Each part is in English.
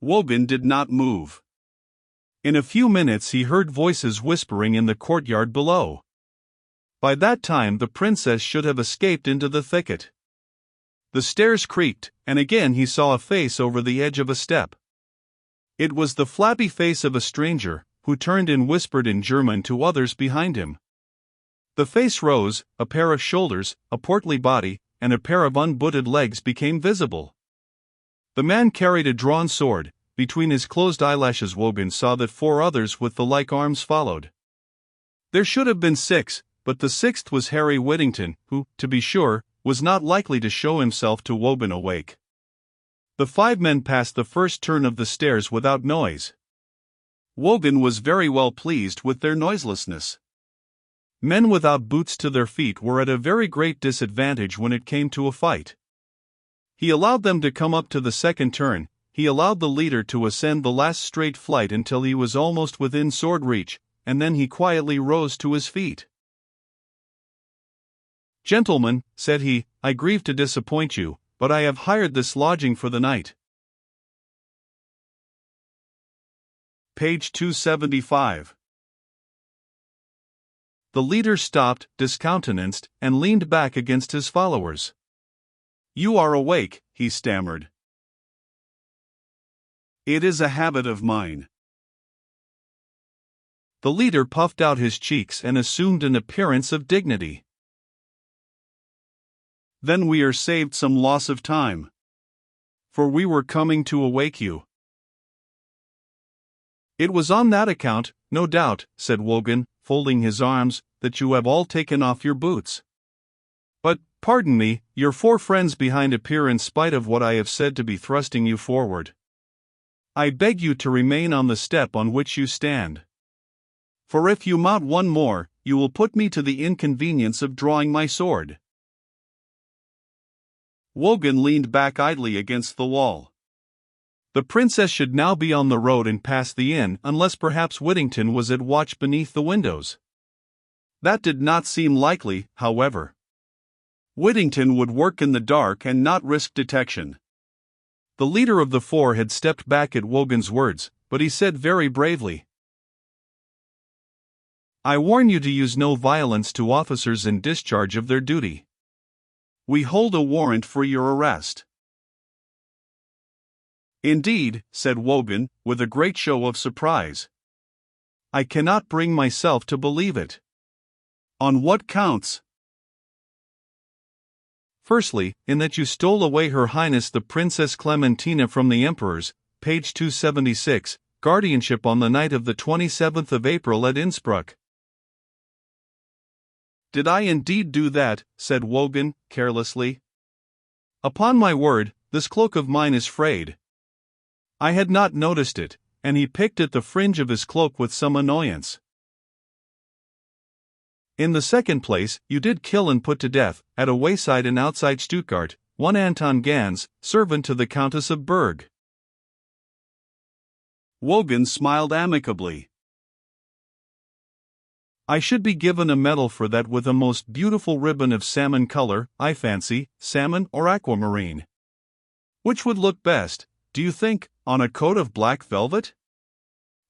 Wogan did not move. In a few minutes he heard voices whispering in the courtyard below. By that time the princess should have escaped into the thicket. The stairs creaked, and again he saw a face over the edge of a step. It was the flabby face of a stranger, who turned and whispered in German to others behind him. The face rose, a pair of shoulders, a portly body, and a pair of unbooted legs became visible. The man carried a drawn sword. Between his closed eyelashes Wogan saw that 4 others with the like arms followed. There should have been 6, but the 6th was Harry Whittington, who, to be sure, was not likely to show himself to Wogan awake. The 5 men passed the first turn of the stairs without noise. Wogan was very well pleased with their noiselessness. Men without boots to their feet were at a very great disadvantage when it came to a fight. He allowed them to come up to the second turn. He allowed the leader to ascend the last straight flight until he was almost within sword reach, and then he quietly rose to his feet. "Gentlemen," said he, "I grieve to disappoint you, but I have hired this lodging for the night." Page 275. The leader stopped, discountenanced, and leaned back against his followers. "You are awake," he stammered. "It is a habit of mine." The leader puffed out his cheeks and assumed an appearance of dignity. "Then we are saved some loss of time. For we were coming to awake you." "It was on that account, no doubt," said Wogan, folding his arms, "that you have all taken off your boots. But, pardon me, your 4 friends behind appear in spite of what I have said to be thrusting you forward. I beg you to remain on the step on which you stand. For if you mount one more, you will put me to the inconvenience of drawing my sword." Wogan leaned back idly against the wall. The princess should now be on the road and past the inn, unless perhaps Whittington was at watch beneath the windows. That did not seem likely, however. Whittington would work in the dark and not risk detection. The leader of the 4 had stepped back at Wogan's words, but he said very bravely, "I warn you to use no violence to officers in discharge of their duty. We hold a warrant for your arrest." "Indeed," said Wogan, with a great show of surprise. "I cannot bring myself to believe it." "On what counts?" "Firstly, in that you stole away Her Highness the Princess Clementina from the Emperor's, page 276, guardianship on the night of the 27th of April at Innsbruck." "Did I indeed do that?" said Wogan, carelessly. "Upon my word, this cloak of mine is frayed." I had not noticed it, and he picked at the fringe of his cloak with some annoyance. "In the second place, you did kill and put to death, at a wayside inn outside Stuttgart, one Anton Gans, servant to the Countess of Berg." Wogan smiled amicably. "I should be given a medal for that with a most beautiful ribbon of salmon color, I fancy, salmon or aquamarine. Which would look best, do you think, on a coat of black velvet?"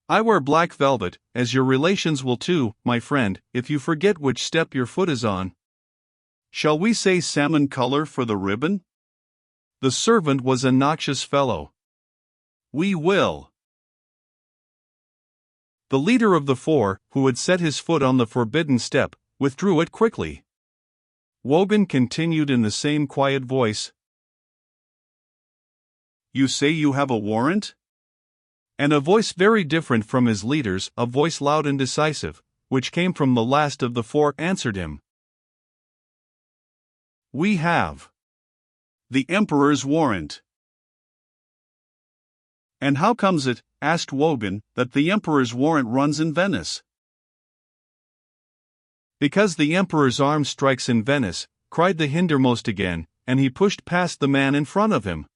"I wear black velvet, as your relations will too, my friend, if you forget which step your foot is on." "Shall we say salmon color for the ribbon?" The servant was a noxious fellow. "We will." The leader of the 4, who had set his foot on the forbidden step, withdrew it quickly. Wogan continued in the same quiet voice, "You say you have a warrant?" And a voice very different from his leader's, a voice loud and decisive, which came from the last of the 4, answered him. "We have the Emperor's warrant." "And how comes it," asked Wogan, "that the Emperor's warrant runs in Venice?" "Because the Emperor's arm strikes in Venice," cried the hindermost again, and he pushed past the man in front of him.